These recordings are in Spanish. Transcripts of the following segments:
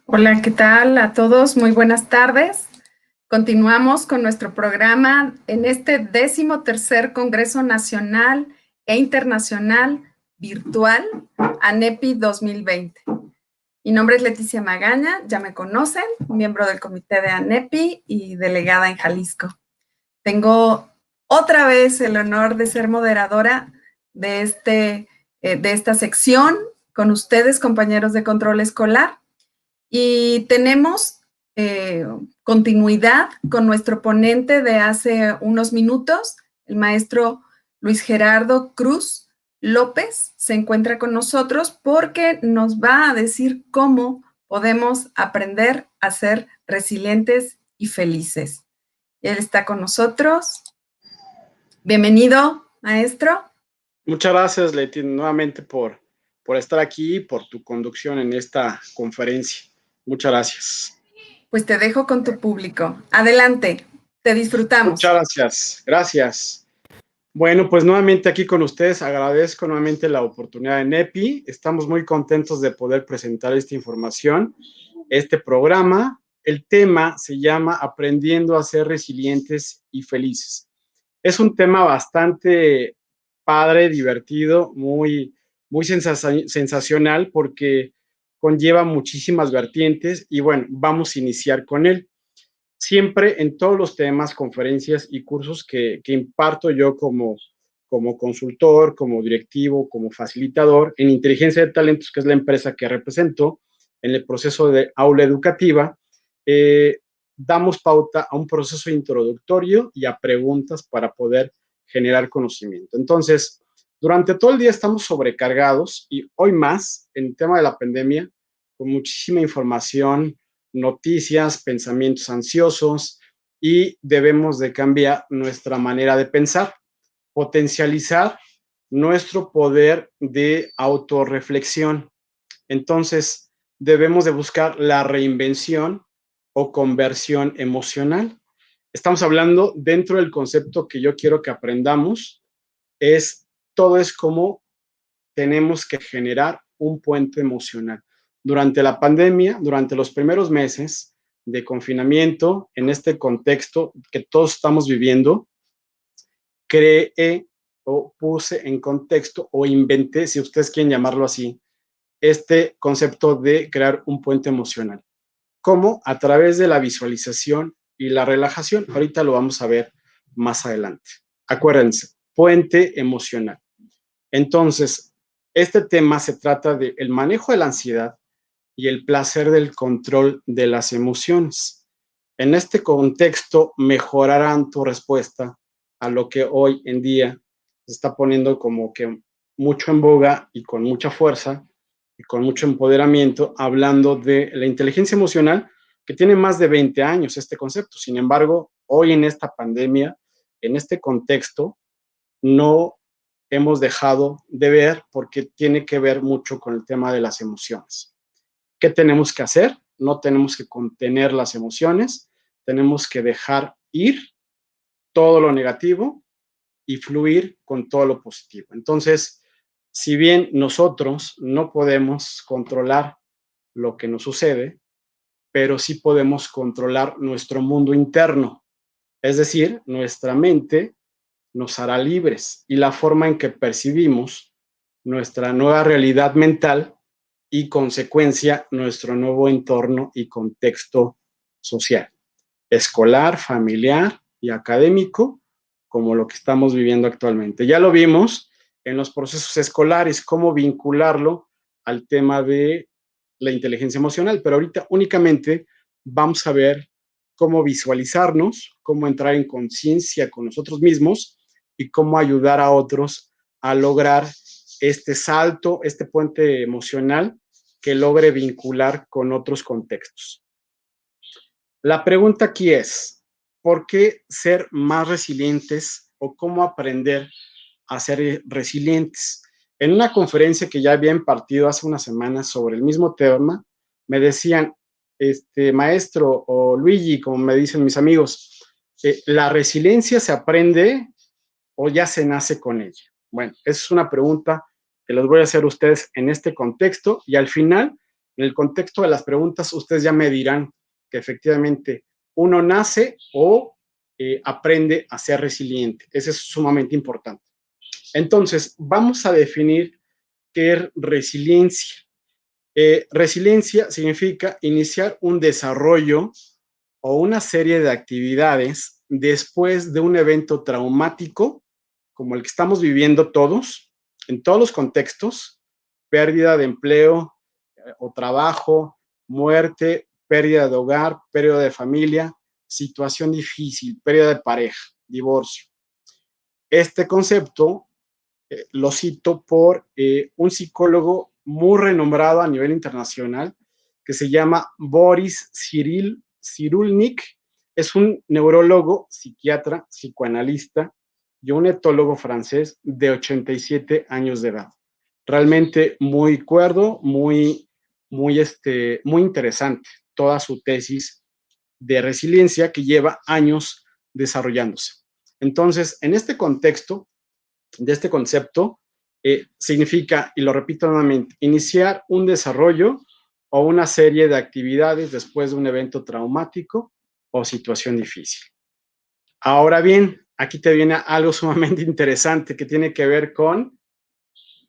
Hola, ¿qué tal a todos? Muy buenas tardes. Continuamos con nuestro programa en este 13º Congreso Nacional e Internacional Virtual ANEPI 2020. Mi nombre es Leticia Magaña, ya me conocen, miembro del comité de ANEPI y delegada en Jalisco. Tengo otra vez el honor de ser moderadora de esta sección con ustedes, compañeros de control escolar. Y tenemos continuidad con nuestro ponente de hace unos minutos, el maestro Luis Gerardo Cruz López se encuentra con nosotros porque nos va a decir cómo podemos aprender a ser resilientes y felices. Él está con nosotros. Bienvenido, maestro. Muchas gracias, Leti, nuevamente por estar aquí y por tu conducción en esta conferencia. Muchas gracias. Pues te dejo con tu público. Adelante, te disfrutamos. Muchas gracias, gracias. Bueno, pues nuevamente aquí con ustedes, agradezco nuevamente la oportunidad de NEPI. Estamos muy contentos de poder presentar esta información, este programa. El tema se llama Aprendiendo a ser resilientes y felices. Es un tema bastante padre, divertido, muy sensacional porque conlleva muchísimas vertientes y bueno, vamos a iniciar con él. Siempre en todos los temas, conferencias y cursos que imparto yo como consultor, como directivo, como facilitador en Inteligencia de Talentos, que es la empresa que represento en el proceso de aula educativa, damos pauta a un proceso introductorio y a preguntas para poder generar conocimiento. Entonces, durante todo el día estamos sobrecargados y hoy más en el tema de la pandemia, con muchísima información, noticias, pensamientos ansiosos y debemos de cambiar nuestra manera de pensar, potencializar nuestro poder de autorreflexión. Entonces, debemos de buscar la reinvención o conversión emocional. Estamos hablando dentro del concepto que yo quiero que aprendamos, todo es como tenemos que generar un puente emocional. Durante la pandemia, durante los primeros meses de confinamiento, en este contexto que todos estamos viviendo, creé o puse en contexto o inventé, si ustedes quieren llamarlo así, este concepto de crear un puente emocional. ¿Cómo? A través de la visualización y la relajación. Ahorita lo vamos a ver más adelante. Acuérdense, puente emocional. Entonces, este tema se trata del manejo de la ansiedad y el placer del control de las emociones. En este contexto, mejorarán tu respuesta a lo que hoy en día se está poniendo como que mucho en boga y con mucha fuerza y con mucho empoderamiento, hablando de la inteligencia emocional, que tiene más de 20 años este concepto. Sin embargo, hoy en esta pandemia, en este contexto, no hemos dejado de ver porque tiene que ver mucho con el tema de las emociones. ¿Qué tenemos que hacer? No tenemos que contener las emociones, tenemos que dejar ir todo lo negativo y fluir con todo lo positivo. Entonces, si bien nosotros no podemos controlar lo que nos sucede, pero sí podemos controlar nuestro mundo interno, es decir, nuestra mente nos hará libres y la forma en que percibimos nuestra nueva realidad mental y consecuencia nuestro nuevo entorno y contexto social, escolar, familiar y académico, como lo que estamos viviendo actualmente. Ya lo vimos en los procesos escolares, cómo vincularlo al tema de la inteligencia emocional, pero ahorita únicamente vamos a ver cómo visualizarnos, cómo entrar en conciencia con nosotros mismos y cómo ayudar a otros a lograr este salto, este puente emocional que logre vincular con otros contextos. La pregunta aquí es, ¿por qué ser más resilientes o cómo aprender a ser resilientes? En una conferencia que ya había impartido hace unas semanas sobre el mismo tema, me decían, maestro o Luigi, como me dicen mis amigos, ¿la resiliencia se aprende o ya se nace con ella? Bueno, esa es una pregunta que les voy a hacer a ustedes en este contexto y al final En el contexto de las preguntas, ustedes ya me dirán que efectivamente uno nace o aprende a ser resiliente. Eso es sumamente importante. Entonces, vamos a definir qué es resiliencia. Resiliencia significa iniciar un desarrollo o una serie de actividades después de un evento traumático, como el que estamos viviendo todos, en todos los contextos: pérdida de empleo o trabajo, muerte, pérdida de hogar, pérdida de familia, situación difícil, pérdida de pareja, divorcio. Este concepto lo cito por un psicólogo muy renombrado a nivel internacional que se llama Boris Cyrulnik. Es un neurólogo, psiquiatra, psicoanalista y un etólogo francés de 87 años de edad. Realmente muy cuerdo, muy interesante toda su tesis de resiliencia que lleva años desarrollándose. Entonces, en este contexto de este concepto, significa, y lo repito nuevamente, iniciar un desarrollo o una serie de actividades después de un evento traumático o situación difícil. Ahora bien, aquí te viene algo sumamente interesante que tiene que ver con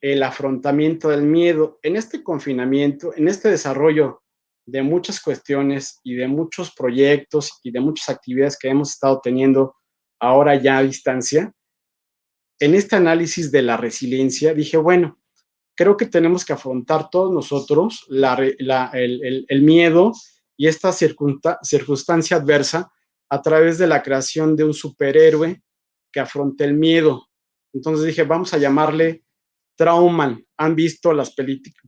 el afrontamiento del miedo. En este confinamiento, en este desarrollo de muchas cuestiones y de muchos proyectos y de muchas actividades que hemos estado teniendo ahora ya a distancia, en este análisis de la resiliencia dije, bueno, creo que tenemos que afrontar todos nosotros el miedo y esta circunstancia adversa a través de la creación de un superhéroe que afronte el miedo. Entonces dije, vamos a llamarle Trauman. ¿Han visto las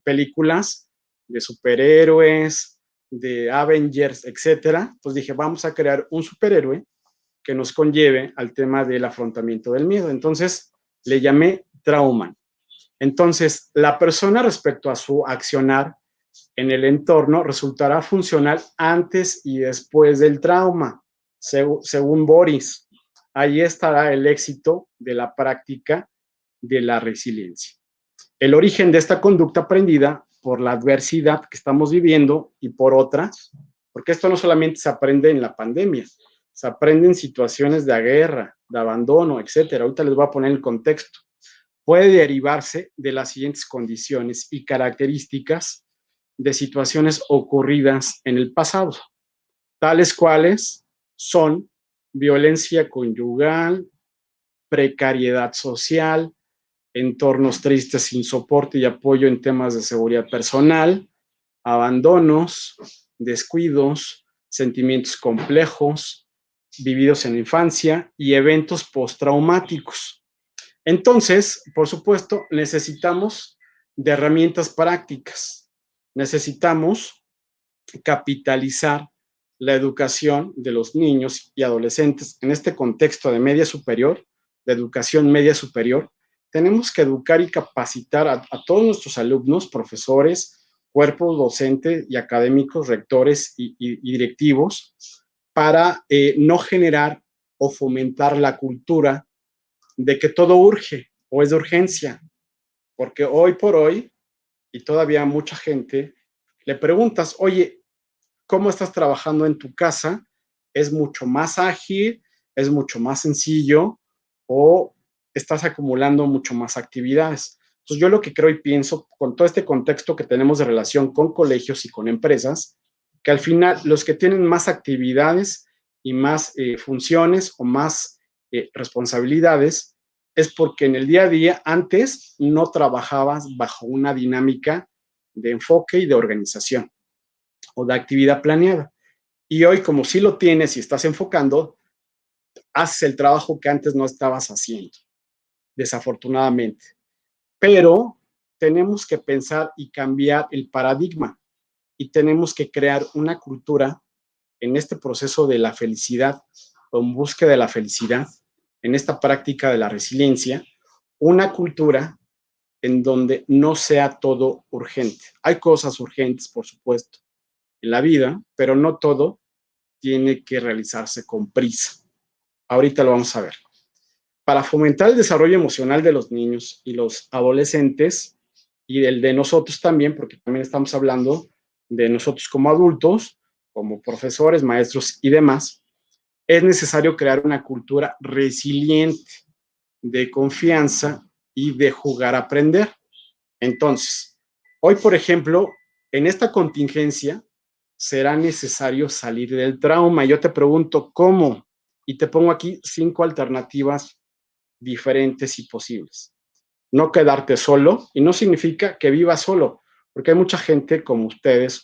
películas de superhéroes, de Avengers, etcétera? Pues dije, vamos a crear un superhéroe que nos conlleve al tema del afrontamiento del miedo. Entonces, le llamé Trauman. Entonces, la persona respecto a su accionar en el entorno resultará funcional antes y después del trauma, según Boris. Ahí estará el éxito de la práctica de la resiliencia. El origen de esta conducta aprendida por la adversidad que estamos viviendo y por otras, porque esto no solamente se aprende en la pandemia, se aprende en situaciones de guerra, de abandono, etcétera. Ahorita les voy a poner el contexto. Puede derivarse de las siguientes condiciones y características de situaciones ocurridas en el pasado, tales cuales son violencia conyugal, precariedad social, entornos tristes sin soporte y apoyo en temas de seguridad personal, abandonos, descuidos, sentimientos complejos vividos en la infancia y eventos postraumáticos. Entonces, por supuesto, necesitamos de herramientas prácticas. Necesitamos capitalizar la educación de los niños y adolescentes en este contexto de media superior, de educación media superior. Tenemos que educar y capacitar a todos nuestros alumnos, profesores, cuerpos docentes y académicos, rectores y directivos, para no generar o fomentar la cultura de que todo urge o es de urgencia, porque hoy por hoy, y todavía mucha gente, le preguntas, oye, ¿cómo estás trabajando en tu casa? ¿Es mucho más ágil? ¿Es mucho más sencillo? ¿O estás acumulando mucho más actividades? Entonces yo lo que creo y pienso con todo este contexto que tenemos de relación con colegios y con empresas, que al final los que tienen más actividades y más funciones o más responsabilidades es porque en el día a día antes no trabajabas bajo una dinámica de enfoque y de organización o de actividad planeada. Y hoy, como sí lo tienes y estás enfocando, haces el trabajo que antes no estabas haciendo, desafortunadamente. Pero tenemos que pensar y cambiar el paradigma y tenemos que crear una cultura en este proceso de la felicidad o en búsqueda de la felicidad, en esta práctica de la resiliencia, una cultura en donde no sea todo urgente. Hay cosas urgentes, por supuesto, en la vida, pero no todo tiene que realizarse con prisa. Ahorita lo vamos a ver. Para fomentar el desarrollo emocional de los niños y los adolescentes y el de nosotros también, porque también estamos hablando de nosotros como adultos, como profesores, maestros y demás, es necesario crear una cultura resiliente de confianza y de jugar a aprender. Entonces, hoy, por ejemplo, en esta contingencia, será necesario salir del trauma. Yo te pregunto, ¿cómo? Y te pongo aquí 5 alternativas diferentes y posibles. No quedarte solo, y no significa que vivas solo, porque hay mucha gente como ustedes,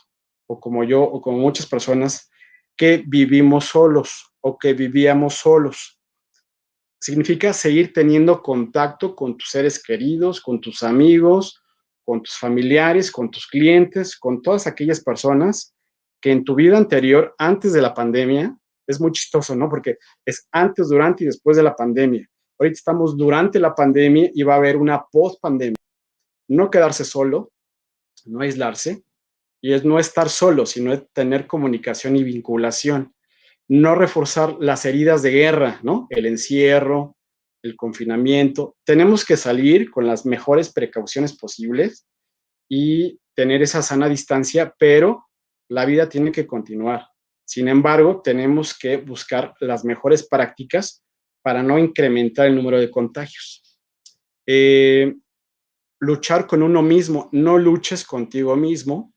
o como yo, o como muchas personas, que vivimos solos, o que vivíamos solos. Significa seguir teniendo contacto con tus seres queridos, con tus amigos, con tus familiares, con tus clientes, con todas aquellas personas que en tu vida anterior, antes de la pandemia, es muy chistoso, ¿no? Porque es antes, durante y después de la pandemia. Ahorita estamos durante la pandemia y va a haber una post-pandemia. No quedarse solo, no aislarse, y es no estar solo, sino tener comunicación y vinculación. No reforzar las heridas de guerra, ¿no? El encierro, el confinamiento. Tenemos que salir con las mejores precauciones posibles y tener esa sana distancia, pero la vida tiene que continuar. Sin embargo, tenemos que buscar las mejores prácticas para no incrementar el número de contagios. Luchar con uno mismo, no luches contigo mismo,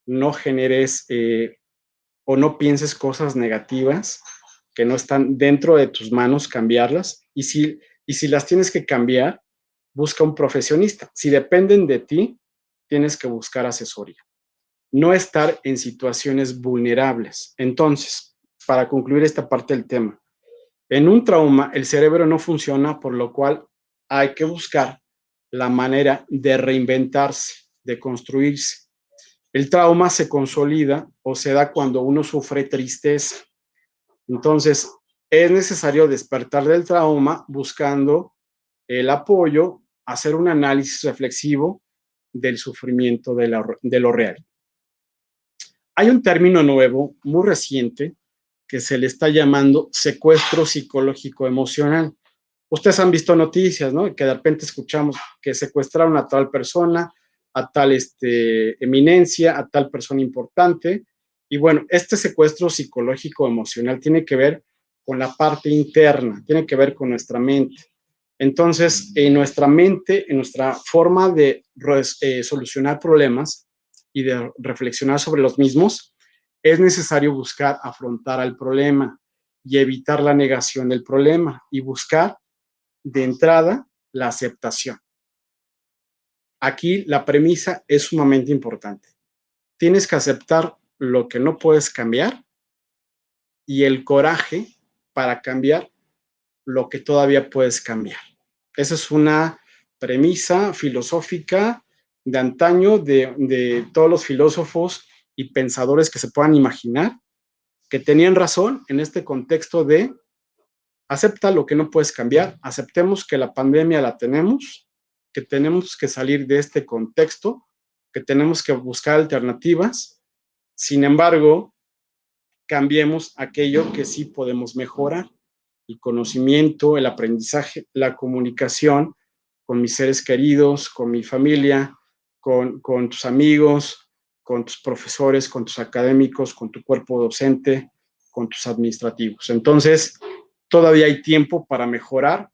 no generes o no pienses cosas negativas que no están dentro de tus manos, cambiarlas. Y si las tienes que cambiar, busca un profesionista. Si dependen de ti, tienes que buscar asesoría. No estar en situaciones vulnerables. Entonces, para concluir esta parte del tema, en un trauma el cerebro no funciona, por lo cual hay que buscar la manera de reinventarse, de construirse. El trauma se consolida o se da cuando uno sufre tristeza. Entonces, es necesario despertar del trauma buscando el apoyo, hacer un análisis reflexivo del sufrimiento de lo real. Hay un término nuevo, muy reciente, que se le está llamando secuestro psicológico emocional. Ustedes han visto noticias, ¿no? Que de repente escuchamos que secuestraron a tal persona, a tal eminencia, a tal persona importante. Y bueno, este secuestro psicológico emocional tiene que ver con la parte interna, tiene que ver con nuestra mente. Entonces, en nuestra mente, en nuestra forma de solucionar problemas y de reflexionar sobre los mismos, es necesario buscar afrontar al problema y evitar la negación del problema y buscar de entrada la aceptación. Aquí la premisa es sumamente importante. Tienes que aceptar lo que no puedes cambiar y el coraje para cambiar lo que todavía puedes cambiar. Esa es una premisa filosófica de antaño de todos los filósofos y pensadores que se puedan imaginar, que tenían razón en este contexto de acepta lo que no puedes cambiar, aceptemos que la pandemia la tenemos, que tenemos que salir de este contexto, que tenemos que buscar alternativas. Sin embargo, cambiemos aquello que sí podemos mejorar: el conocimiento, el aprendizaje, la comunicación con mis seres queridos, con mi familia, con tus amigos, con tus profesores, con tus académicos, con tu cuerpo docente, con tus administrativos. Entonces, todavía hay tiempo para mejorar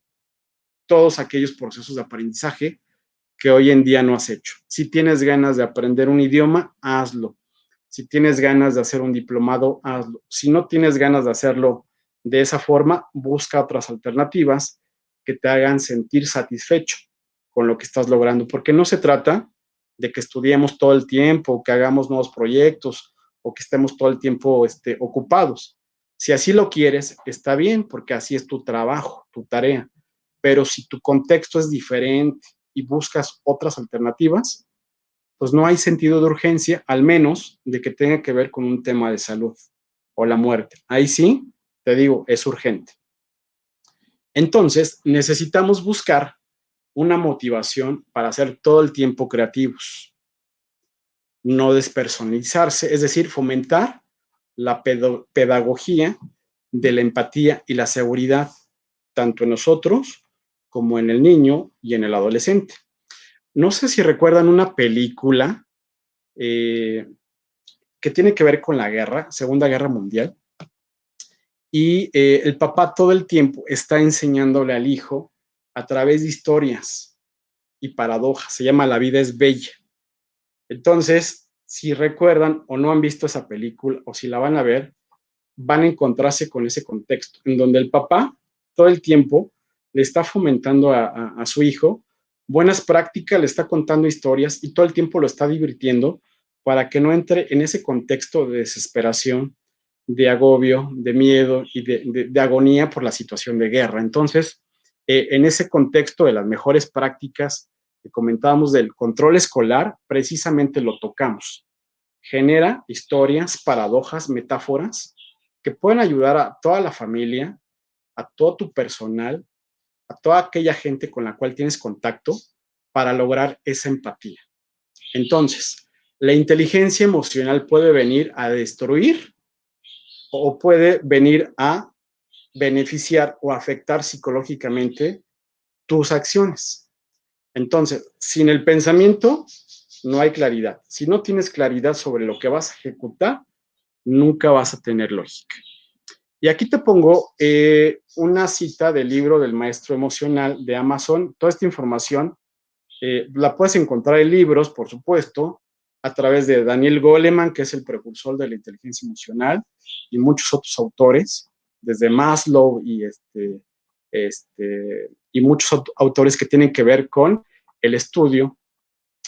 todos aquellos procesos de aprendizaje que hoy en día no has hecho. Si tienes ganas de aprender un idioma, hazlo. Si tienes ganas de hacer un diplomado, hazlo. Si no tienes ganas de hacerlo de esa forma, busca otras alternativas que te hagan sentir satisfecho con lo que estás logrando, porque no se trata de que estudiemos todo el tiempo, que hagamos nuevos proyectos o que estemos todo el tiempo ocupados. Si así lo quieres, está bien, porque así es tu trabajo, tu tarea. Pero si tu contexto es diferente y buscas otras alternativas, pues no hay sentido de urgencia, al menos de que tenga que ver con un tema de salud o la muerte. Ahí sí, te digo, es urgente. Entonces, necesitamos buscar una motivación para ser todo el tiempo creativos, no despersonalizarse, es decir, fomentar la pedagogía de la empatía y la seguridad, tanto en nosotros como en el niño y en el adolescente. No sé si recuerdan una película que tiene que ver con la guerra, Segunda Guerra Mundial, y el papá todo el tiempo está enseñándole al hijo a través de historias y paradojas. Se llama La vida es bella. Entonces, si recuerdan o no han visto esa película o si la van a ver, van a encontrarse con ese contexto en donde el papá todo el tiempo le está fomentando a su hijo buenas prácticas, le está contando historias y todo el tiempo lo está divirtiendo para que no entre en ese contexto de desesperación, de agobio, de miedo y de agonía por la situación de guerra. Entonces, en ese contexto de las mejores prácticas que comentábamos del control escolar, precisamente lo tocamos. Genera historias, paradojas, metáforas que pueden ayudar a toda la familia, a todo tu personal, a toda aquella gente con la cual tienes contacto para lograr esa empatía. Entonces, la inteligencia emocional puede venir a destruir o puede venir a beneficiar o afectar psicológicamente tus acciones. Entonces, sin el pensamiento no hay claridad. Si no tienes claridad sobre lo que vas a ejecutar, nunca vas a tener lógica. Y aquí te pongo una cita del libro del maestro emocional de Amazon. Toda esta información la puedes encontrar en libros, por supuesto, a través de Daniel Goleman, que es el precursor de la inteligencia emocional, y muchos otros autores, desde Maslow y muchos autores que tienen que ver con el estudio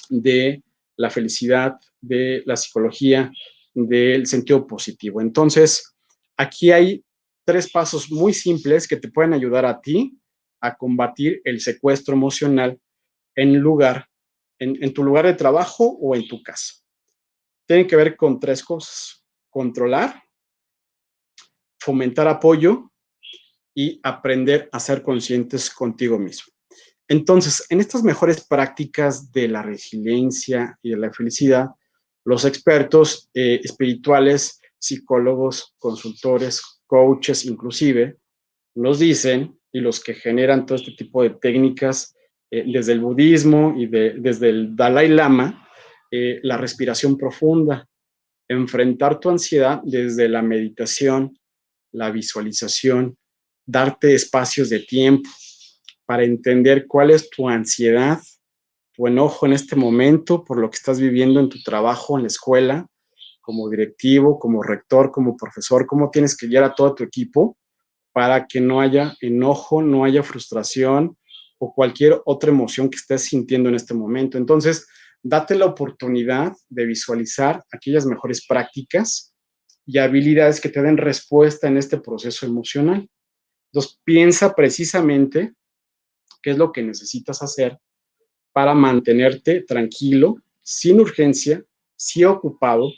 de la felicidad, de la psicología, del sentido positivo. Entonces, aquí hay 3 pasos muy simples que te pueden ayudar a ti a combatir el secuestro emocional en tu lugar de trabajo o en tu casa. Tienen que ver con 3 cosas: controlar, fomentar apoyo y aprender a ser conscientes contigo mismo. Entonces, en estas mejores prácticas de la resiliencia y de la felicidad, los expertos espirituales, psicólogos, consultores, coaches inclusive, nos dicen, y los que generan todo este tipo de técnicas desde el budismo y desde el Dalai Lama, la respiración profunda, enfrentar tu ansiedad desde la meditación, la visualización, darte espacios de tiempo para entender cuál es tu ansiedad, tu enojo en este momento por lo que estás viviendo en tu trabajo, en la escuela, como directivo, como rector, como profesor, cómo tienes que guiar a todo tu equipo para que no haya enojo, no haya frustración o cualquier otra emoción que estés sintiendo en este momento. Entonces, date la oportunidad de visualizar aquellas mejores prácticas y habilidades que te den respuesta en este proceso emocional. Entonces, piensa precisamente qué es lo que necesitas hacer para mantenerte tranquilo, sin urgencia, sí ocupado,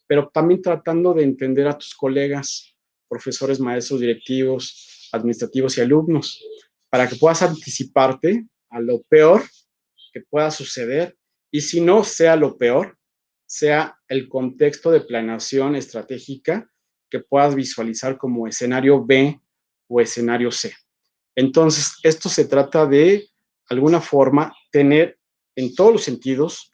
pero también tratando de entender a tus colegas, profesores, maestros, directivos, administrativos y alumnos, para que puedas anticiparte a lo peor que pueda suceder y si no sea lo peor, sea el contexto de planeación estratégica que puedas visualizar como escenario B o escenario C. Entonces, esto se trata de alguna forma tener en todos los sentidos,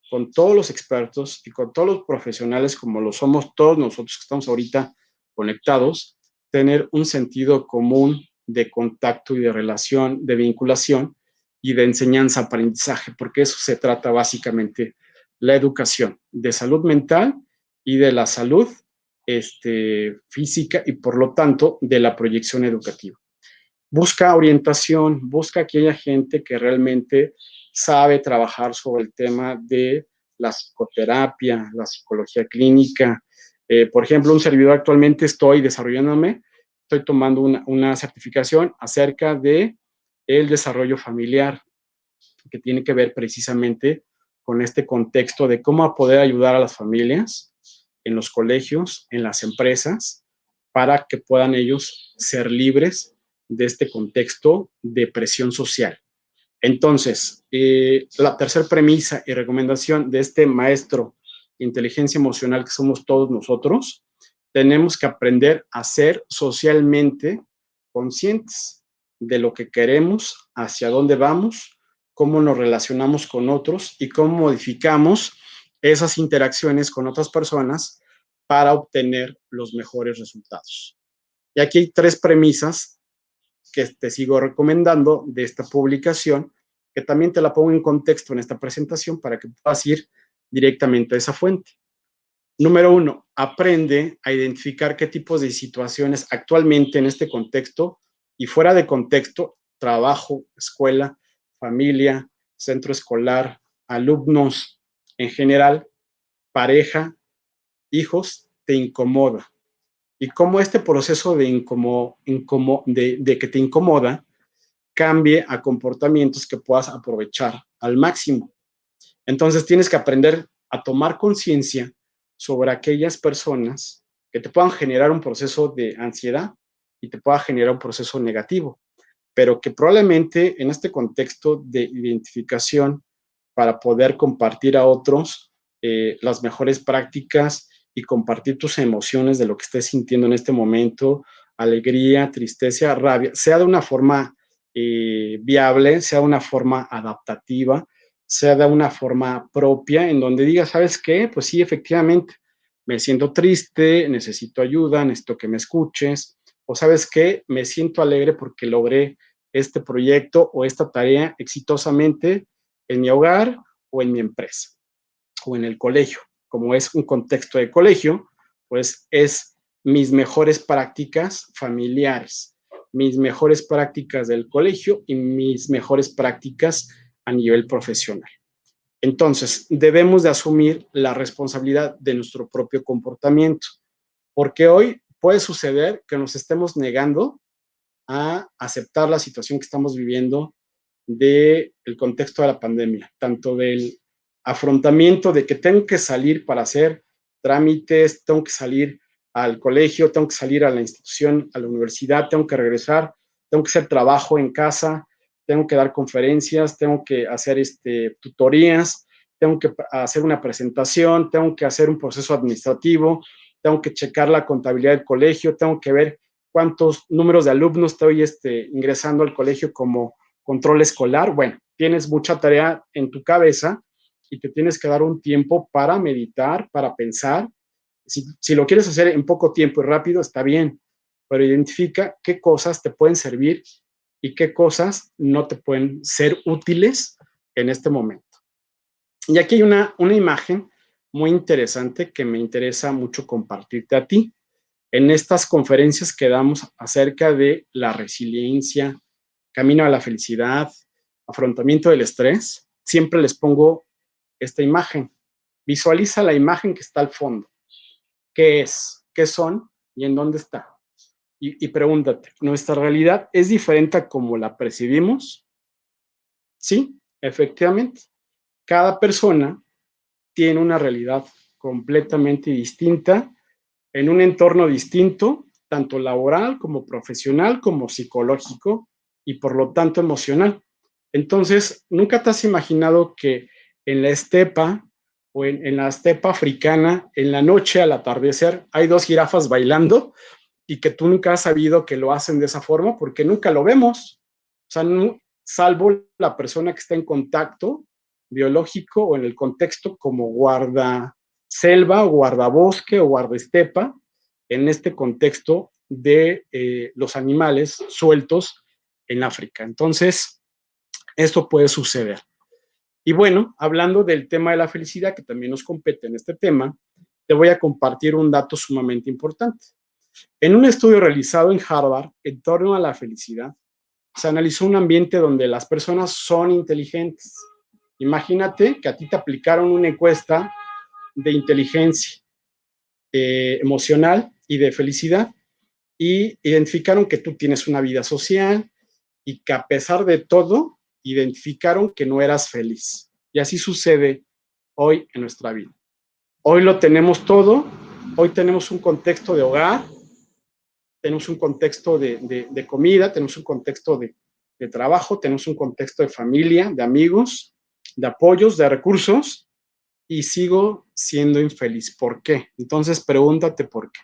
con todos los expertos y con todos los profesionales como lo somos todos nosotros que estamos ahorita conectados, tener un sentido común de contacto y de relación, de vinculación y de enseñanza-aprendizaje, porque eso se trata básicamente la educación de salud mental y de la salud física y por lo tanto de la proyección educativa. Busca orientación, busca aquella gente que realmente sabe trabajar sobre el tema de la psicoterapia, la psicología clínica. Por ejemplo, un servidor actualmente estoy tomando una certificación acerca de el desarrollo familiar, que tiene que ver precisamente con este contexto de cómo poder ayudar a las familias en los colegios, en las empresas, para que puedan ellos ser libres de este contexto de presión social. Entonces, la tercera premisa y recomendación de este maestro de inteligencia emocional que somos todos nosotros, tenemos que aprender a ser socialmente conscientes de lo que queremos, hacia dónde vamos, cómo nos relacionamos con otros y cómo modificamos esas interacciones con otras personas para obtener los mejores resultados. Y aquí hay 3 premisas que te sigo recomendando de esta publicación, que también te la pongo en contexto en esta presentación para que puedas ir directamente a esa fuente. Número 1, aprende a identificar qué tipos de situaciones actualmente en este contexto y fuera de contexto, trabajo, escuela, familia, centro escolar, alumnos en general, pareja, hijos, te incomoda. Y cómo este proceso de que te incomoda cambie a comportamientos que puedas aprovechar al máximo. Entonces tienes que aprender a tomar conciencia sobre aquellas personas que te puedan generar un proceso de ansiedad y te pueda generar un proceso negativo, pero que probablemente en este contexto de identificación para poder compartir a otros las mejores prácticas y compartir tus emociones de lo que estés sintiendo en este momento, alegría, tristeza, rabia, sea de una forma viable, sea de una forma adaptativa, sea de una forma propia, en donde digas, ¿sabes qué? Pues sí, efectivamente, me siento triste, necesito ayuda, necesito que me escuches, o ¿sabes qué? Me siento alegre porque logré este proyecto o esta tarea exitosamente en mi hogar o en mi empresa o en el colegio. Como es un contexto de colegio, pues es mis mejores prácticas familiares, mis mejores prácticas del colegio y mis mejores prácticas a nivel profesional. Entonces, debemos de asumir la responsabilidad de nuestro propio comportamiento, porque hoy puede suceder que nos estemos negando a aceptar la situación que estamos viviendo del contexto de la pandemia, tanto del afrontamiento de que tengo que salir para hacer trámites, tengo que salir al colegio, tengo que salir a la institución, a la universidad, tengo que regresar, tengo que hacer trabajo en casa, tengo que dar conferencias, tengo que hacer tutorías, tengo que hacer una presentación, tengo que hacer un proceso administrativo, tengo que checar la contabilidad del colegio, tengo que ver cuántos números de alumnos estoy ingresando al colegio como control escolar. Bueno, tienes mucha tarea en tu cabeza y te tienes que dar un tiempo para meditar, para pensar. Si lo quieres hacer en poco tiempo y rápido, está bien, pero identifica qué cosas te pueden servir y qué cosas no te pueden ser útiles en este momento. Y aquí hay una imagen muy interesante que me interesa mucho compartirte a ti. En estas conferencias que damos acerca de la resiliencia, camino a la felicidad, afrontamiento del estrés, siempre les pongo esta imagen. Visualiza la imagen que está al fondo. ¿Qué es? ¿Qué son? ¿Y en dónde está? Y pregúntate, ¿nuestra realidad es diferente a como la percibimos? Sí, efectivamente. Cada persona tiene una realidad completamente distinta, en un entorno distinto, tanto laboral como profesional, como psicológico y por lo tanto emocional. Entonces, ¿nunca te has imaginado que en la estepa o en la estepa africana, en la noche al atardecer, hay 2 jirafas bailando y que tú nunca has sabido que lo hacen de esa forma porque nunca lo vemos? O sea, no, salvo la persona que está en contacto biológico o en el contexto como guarda selva o guardabosque o guardaestepa, en este contexto de los animales sueltos en África. Entonces, esto puede suceder. Y bueno, hablando del tema de la felicidad, que también nos compete en este tema, te voy a compartir un dato sumamente importante. En un estudio realizado en Harvard en torno a la felicidad, se analizó un ambiente donde las personas son inteligentes. Imagínate que a ti te aplicaron una encuesta de inteligencia emocional y de felicidad y identificaron que tú tienes una vida social y que a pesar de todo, identificaron que no eras feliz. Y así sucede hoy en nuestra vida. Hoy lo tenemos todo, hoy tenemos un contexto de hogar, tenemos un contexto de comida, tenemos un contexto de trabajo, tenemos un contexto de familia, de amigos, de apoyos, de recursos, y sigo siendo infeliz. ¿Por qué? Entonces, pregúntate por qué.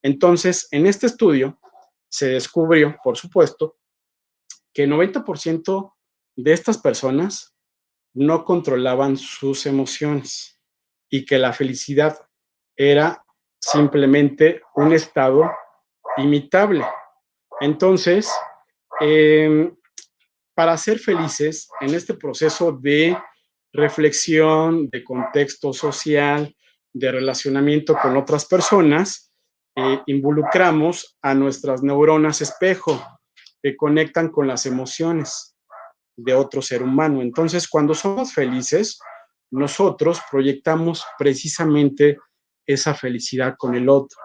Entonces, en este estudio se descubrió, por supuesto, que el 90% de estas personas no controlaban sus emociones y que la felicidad era simplemente un estado imitable. Entonces, para ser felices en este proceso de reflexión, de contexto social, de relacionamiento con otras personas, involucramos a nuestras neuronas espejo que conectan con las emociones de otro ser humano. Entonces, cuando somos felices, nosotros proyectamos precisamente esa felicidad con el otro.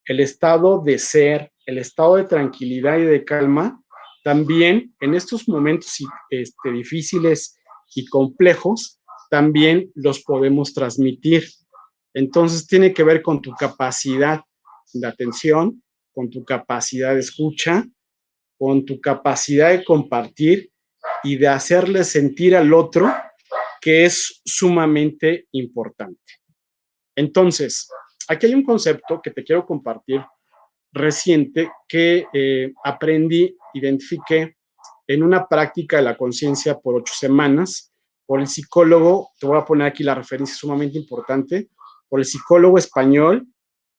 El estado de ser, el estado de tranquilidad y de calma, también en estos momentos difíciles y complejos, también los podemos transmitir. Entonces, tiene que ver con tu capacidad de atención, con tu capacidad de escucha, con tu capacidad de compartir y de hacerle sentir al otro que es sumamente importante. Entonces, aquí hay un concepto que te quiero compartir reciente que aprendí, identifiqué en una práctica de la conciencia por 8 semanas por el psicólogo, te voy a poner aquí la referencia sumamente importante, por el psicólogo español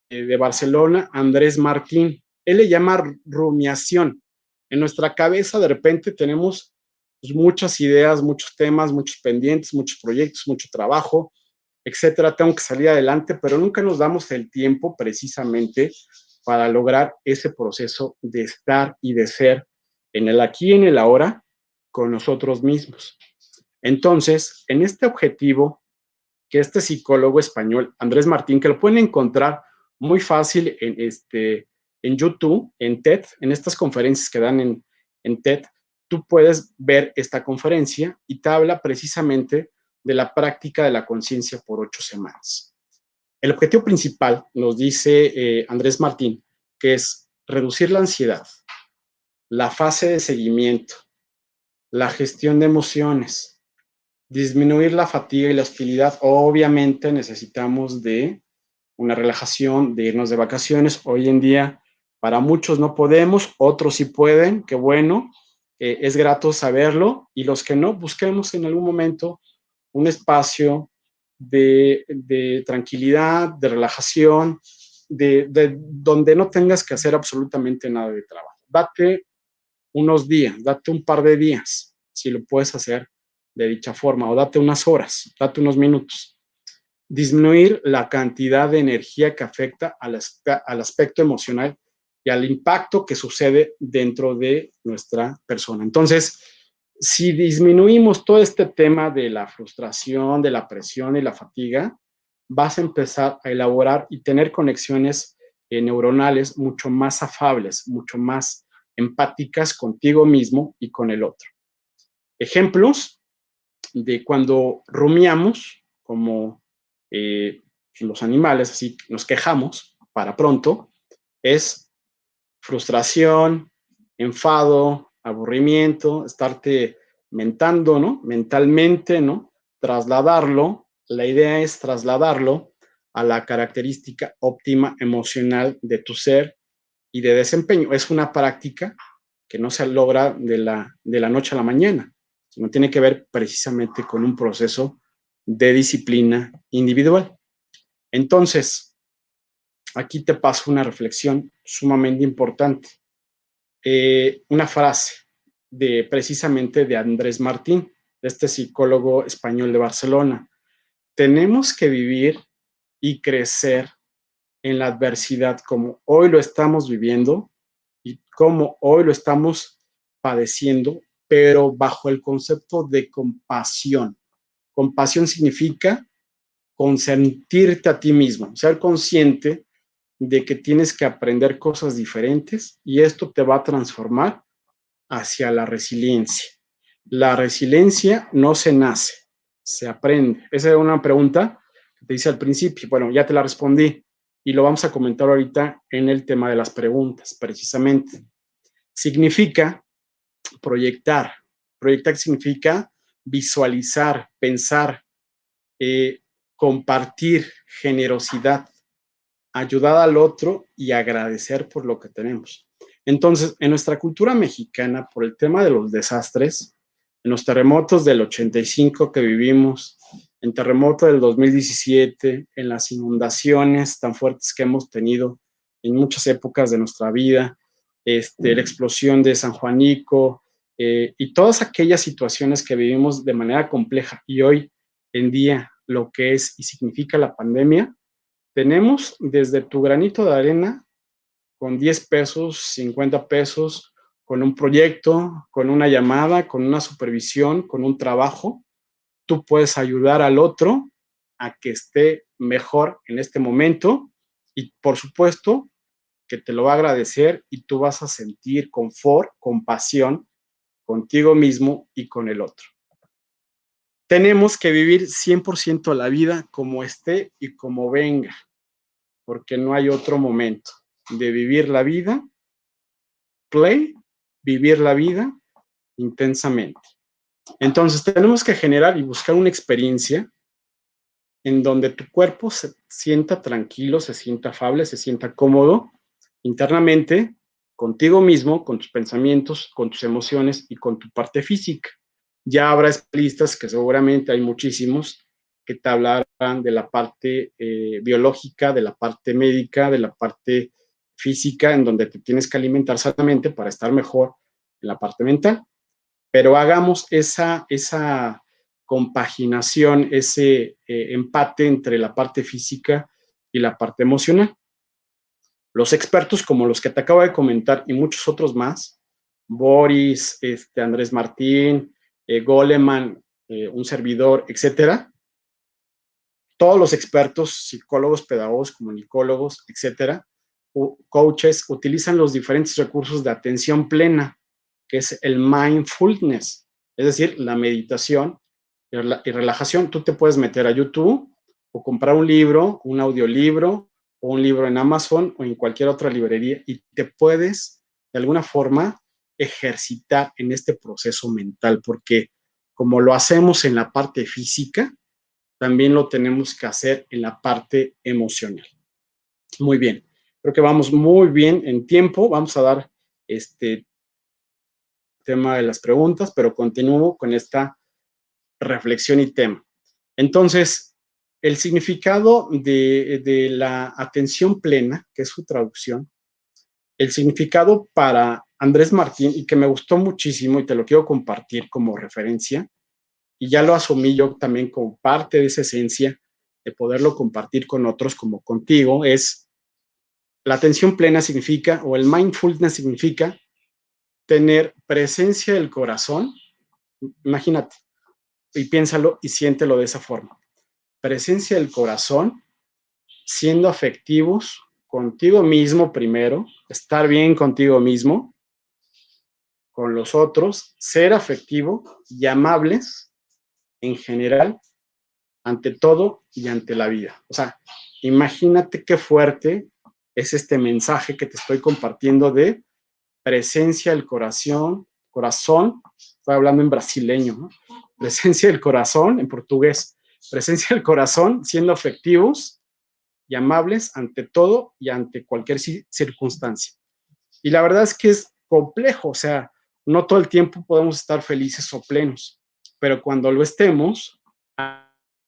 de Barcelona, Andrés Martín. Él le llama rumiación. En nuestra cabeza de repente tenemos pues, muchas ideas, muchos temas, muchos pendientes, muchos proyectos, mucho trabajo, etcétera. Tengo que salir adelante, pero nunca nos damos el tiempo precisamente para lograr ese proceso de estar y de ser en el aquí y en el ahora con nosotros mismos. Entonces, en este objetivo que este psicólogo español, Andrés Martín, que lo pueden encontrar muy fácil en YouTube, en TED, en estas conferencias que dan en TED, tú puedes ver esta conferencia y te habla precisamente de la práctica de la conciencia por 8 semanas. El objetivo principal, nos dice Andrés Martín, que es reducir la ansiedad, la fase de seguimiento, la gestión de emociones, disminuir la fatiga y la hostilidad. Obviamente necesitamos de una relajación, de irnos de vacaciones. Hoy en día para muchos no podemos, otros sí pueden, qué bueno, es grato saberlo, y los que no, busquemos en algún momento un espacio de tranquilidad, de relajación, de donde no tengas que hacer absolutamente nada de trabajo. Date unos días, date un par de días, si lo puedes hacer de dicha forma, o date unas horas, date unos minutos. Disminuir la cantidad de energía que afecta al aspecto emocional y al impacto que sucede dentro de nuestra persona. Entonces, si disminuimos todo este tema de la frustración, de la presión y la fatiga, vas a empezar a elaborar y tener conexiones neuronales mucho más afables, mucho más empáticas contigo mismo y con el otro. Ejemplos de cuando rumiamos, como los animales, así nos quejamos para pronto, es frustración, enfado, aburrimiento, estarte mentando, ¿no? Mentalmente, ¿no? Trasladarlo, la idea es trasladarlo a la característica óptima emocional de tu ser y de desempeño. Es una práctica que no se logra de la noche a la mañana, sino tiene que ver precisamente con un proceso de disciplina individual. Entonces, aquí te paso una reflexión sumamente importante. Una frase precisamente de Andrés Martín, este psicólogo español de Barcelona. Tenemos que vivir y crecer en la adversidad como hoy lo estamos viviendo y como hoy lo estamos padeciendo, pero bajo el concepto de compasión. Compasión significa consentirte a ti mismo, ser consciente de que tienes que aprender cosas diferentes y esto te va a transformar hacia la resiliencia. La resiliencia no se nace, se aprende. Esa es una pregunta que te hice al principio. Bueno, ya te la respondí y lo vamos a comentar ahorita en el tema de las preguntas, precisamente. Significa proyectar. Proyectar significa visualizar, pensar, compartir, generosidad, ayudar al otro y agradecer por lo que tenemos. Entonces, en nuestra cultura mexicana, por el tema de los desastres, en los terremotos del 85 que vivimos, en terremoto del 2017, en las inundaciones tan fuertes que hemos tenido en muchas épocas de nuestra vida, la explosión de San Juanico, y todas aquellas situaciones que vivimos de manera compleja y hoy en día lo que es y significa la pandemia, tenemos desde tu granito de arena con 10 pesos, 50 pesos, con un proyecto, con una llamada, con una supervisión, con un trabajo, tú puedes ayudar al otro a que esté mejor en este momento y por supuesto que te lo va a agradecer y tú vas a sentir confort, compasión contigo mismo y con el otro. Tenemos que vivir 100% la vida como esté y como venga, porque no hay otro momento de vivir la vida, vivir la vida intensamente. Entonces tenemos que generar y buscar una experiencia en donde tu cuerpo se sienta tranquilo, se sienta afable, se sienta cómodo internamente, contigo mismo, con tus pensamientos, con tus emociones y con tu parte física. Ya habrá especialistas, que seguramente hay muchísimos, que te hablarán de la parte biológica, de la parte médica, de la parte física, en donde te tienes que alimentar sanamente para estar mejor en la parte mental. Pero hagamos esa compaginación, ese empate entre la parte física y la parte emocional. Los expertos como los que te acabo de comentar y muchos otros más, Boris, Andrés Martín, Goleman, un servidor, etcétera, todos los expertos, psicólogos, pedagogos, comunicólogos, etcétera, coaches, utilizan los diferentes recursos de atención plena, que es el mindfulness, es decir, la meditación y relajación. Tú te puedes meter a YouTube o comprar un libro, un audiolibro o un libro en Amazon o en cualquier otra librería y te puedes, de alguna forma, ejercitar en este proceso mental, porque como lo hacemos en la parte física, también lo tenemos que hacer en la parte emocional. Muy bien, creo que vamos muy bien en tiempo. Vamos a dar este tema de las preguntas, pero continúo con esta reflexión y tema. Entonces, el significado de la atención plena, que es su traducción, el significado para Andrés Martín, y que me gustó muchísimo y te lo quiero compartir como referencia, y ya lo asumí yo también como parte de esa esencia de poderlo compartir con otros como contigo, es la atención plena significa, o el mindfulness significa tener presencia del corazón. Imagínate y piénsalo y siéntelo de esa forma. Presencia del corazón, siendo afectivos contigo mismo primero, estar bien contigo mismo, con los otros, ser afectivo y amables en general, ante todo y ante la vida. O sea, imagínate qué fuerte es este mensaje que te estoy compartiendo de presencia del corazón, estoy hablando en brasileño, ¿no? Presencia del corazón, en portugués, presencia del corazón, siendo afectivos y amables ante todo y ante cualquier circunstancia. Y la verdad es que es complejo, o sea, no todo el tiempo podemos estar felices o plenos, pero cuando lo estemos,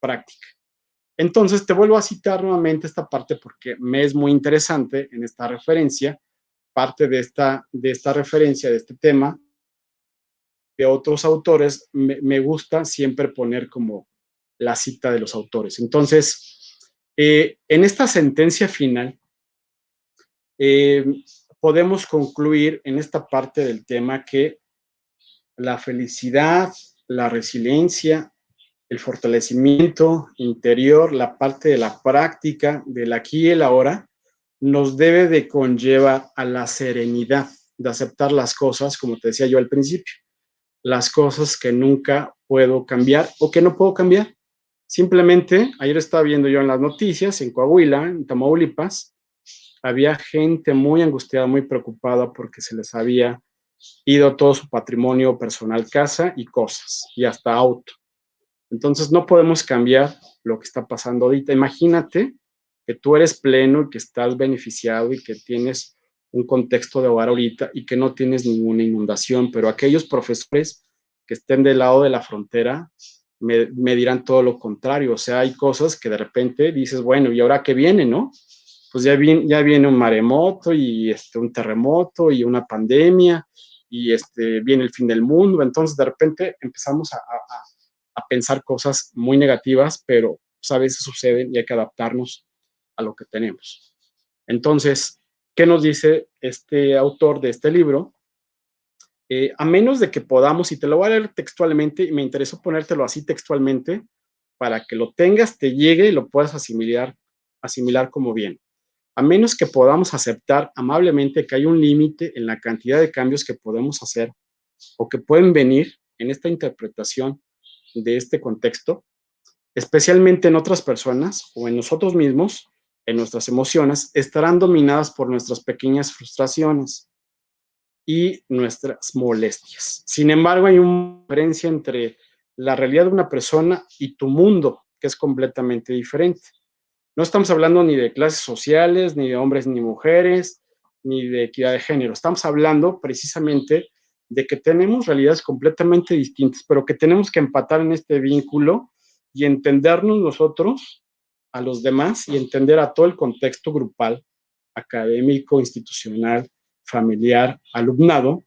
práctica. Entonces, te vuelvo a citar nuevamente esta parte porque me es muy interesante en esta referencia, parte de esta referencia, de este tema, de otros autores, me gusta siempre poner como la cita de los autores. Entonces, en esta sentencia final, podemos concluir en esta parte del tema que la felicidad, la resiliencia, el fortalecimiento interior, la parte de la práctica, del aquí y el ahora, nos debe de conllevar a la serenidad, de aceptar las cosas, como te decía yo al principio, las cosas que nunca puedo cambiar o que no puedo cambiar. Simplemente, ayer estaba viendo yo en las noticias, en Coahuila, en Tamaulipas, había gente muy angustiada, muy preocupada porque se les había ido todo su patrimonio personal, casa y cosas, y hasta auto. Entonces no podemos cambiar lo que está pasando ahorita. Imagínate que tú eres pleno y que estás beneficiado y que tienes un contexto de hogar ahorita y que no tienes ninguna inundación, pero aquellos profesores que estén del lado de la frontera me dirán todo lo contrario. O sea, hay cosas que de repente dices, bueno, ¿y ahora qué viene, no? Pues ya viene un maremoto y un terremoto y una pandemia y viene el fin del mundo. Entonces, de repente empezamos a pensar cosas muy negativas, pero pues, a veces suceden y hay que adaptarnos a lo que tenemos. Entonces, ¿qué nos dice este autor de este libro? A menos de que podamos, y te lo voy a leer textualmente, y me interesó ponértelo así textualmente, para que lo tengas, te llegue y lo puedas asimilar como bien. A menos que podamos aceptar amablemente que hay un límite en la cantidad de cambios que podemos hacer o que pueden venir en esta interpretación de este contexto, especialmente en otras personas o en nosotros mismos, en nuestras emociones, estarán dominadas por nuestras pequeñas frustraciones y nuestras molestias. Sin embargo, hay una diferencia entre la realidad de una persona y tu mundo, que es completamente diferente. No estamos hablando ni de clases sociales, ni de hombres ni mujeres, ni de equidad de género. Estamos hablando precisamente de que tenemos realidades completamente distintas, pero que tenemos que empatar en este vínculo y entendernos nosotros a los demás y entender a todo el contexto grupal, académico, institucional, familiar, alumnado,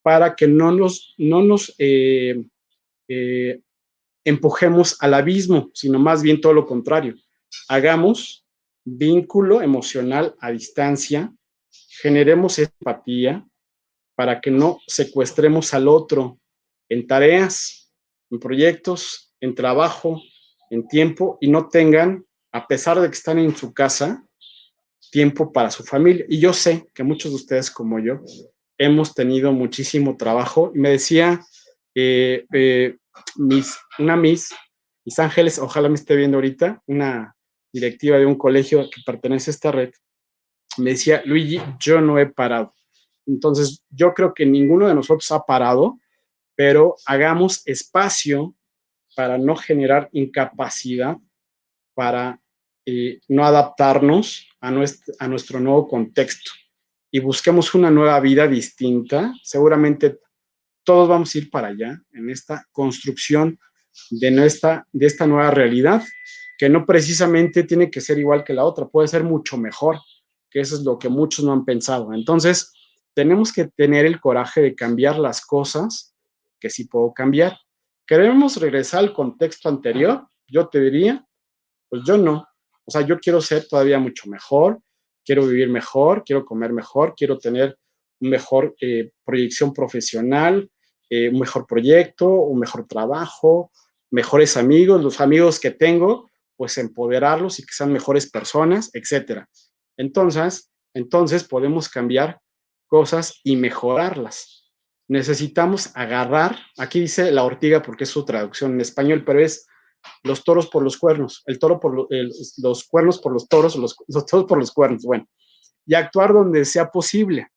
para que no nos empujemos al abismo, sino más bien todo lo contrario. Hagamos vínculo emocional a distancia, generemos empatía para que no secuestremos al otro en tareas, en proyectos, en trabajo, en tiempo y no tengan, a pesar de que están en su casa, tiempo para su familia. Y yo sé que muchos de ustedes, como yo, hemos tenido muchísimo trabajo. Y me decía una Miss Ángeles, ojalá me esté viendo ahorita, una directiva de un colegio que pertenece a esta red, me decía, Luigi, yo no he parado. Entonces, yo creo que ninguno de nosotros ha parado, pero hagamos espacio para no generar incapacidad, para no adaptarnos a nuestro nuevo contexto y busquemos una nueva vida distinta. Seguramente todos vamos a ir para allá en esta construcción de esta nueva realidad, que no precisamente tiene que ser igual que la otra, puede ser mucho mejor, que eso es lo que muchos no han pensado. Entonces, tenemos que tener el coraje de cambiar las cosas que sí puedo cambiar. ¿Queremos regresar al contexto anterior? Yo te diría, pues yo no. O sea, yo quiero ser todavía mucho mejor, quiero vivir mejor, quiero comer mejor, quiero tener una mejor proyección profesional, un mejor proyecto, un mejor trabajo, mejores amigos, los amigos que tengo, pues empoderarlos y que sean mejores personas, etcétera. Entonces podemos cambiar cosas y mejorarlas. Necesitamos agarrar, aquí dice la ortiga porque es su traducción en español, pero es los toros por los cuernos, el toro por los cuernos por los toros, los toros por los cuernos, bueno, y actuar donde sea posible,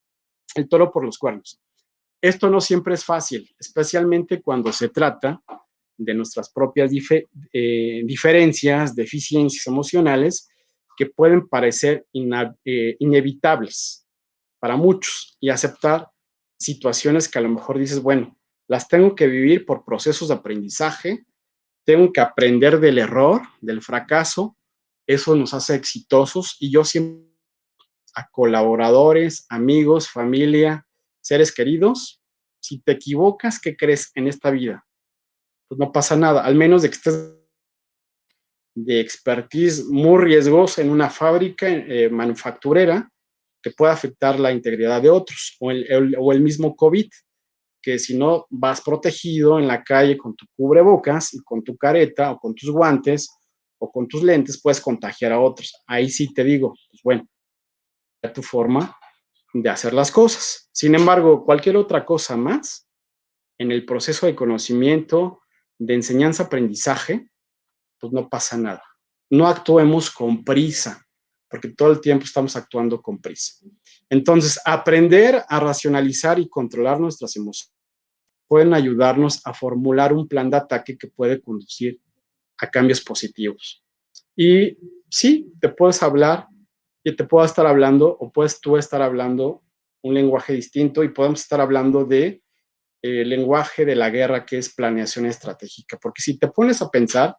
el toro por los cuernos. Esto no siempre es fácil, especialmente cuando se trata de nuestras propias diferencias, deficiencias emocionales que pueden parecer inevitables para muchos y aceptar situaciones que a lo mejor dices, bueno, las tengo que vivir por procesos de aprendizaje, tengo que aprender del error, del fracaso, eso nos hace exitosos y yo siempre a colaboradores, amigos, familia, seres queridos, si te equivocas, ¿qué crees en esta vida? Pues no pasa nada, al menos de que estés de expertise muy riesgosa en una fábrica manufacturera que pueda afectar la integridad de otros o el mismo COVID, que si no vas protegido en la calle con tu cubrebocas y con tu careta o con tus guantes o con tus lentes, puedes contagiar a otros. Ahí sí te digo, pues bueno, es tu forma de hacer las cosas. Sin embargo, cualquier otra cosa más en el proceso de conocimiento, de enseñanza-aprendizaje, pues no pasa nada. No actuemos con prisa, porque todo el tiempo estamos actuando con prisa. Entonces, aprender a racionalizar y controlar nuestras emociones pueden ayudarnos a formular un plan de ataque que puede conducir a cambios positivos. Y sí, te puedes hablar, y te puedo estar hablando, o puedes tú estar hablando un lenguaje distinto y podemos estar hablando de el lenguaje de la guerra, que es planeación estratégica, porque si te pones a pensar,